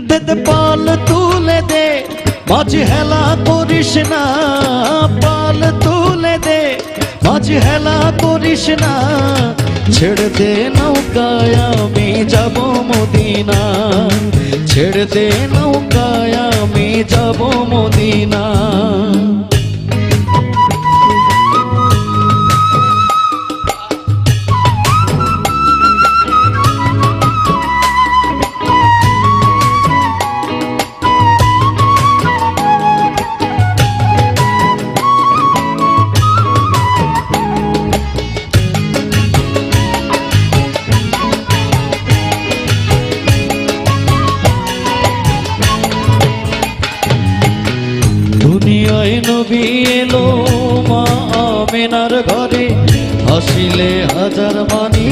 দে পাল তুলে দে, মাঝ হেলা করিস না। পাল তুলে দে, মাঝ হেলা করিস না। ছেড়ে দে নৌকায় আমি যাব মদিনা, ছেড়ে দে নৌকায় আমি যাব মদিনা। দুনিয়ায় নবী এলো মা আমেনার ঘরে, হাসিলে হাজার মানি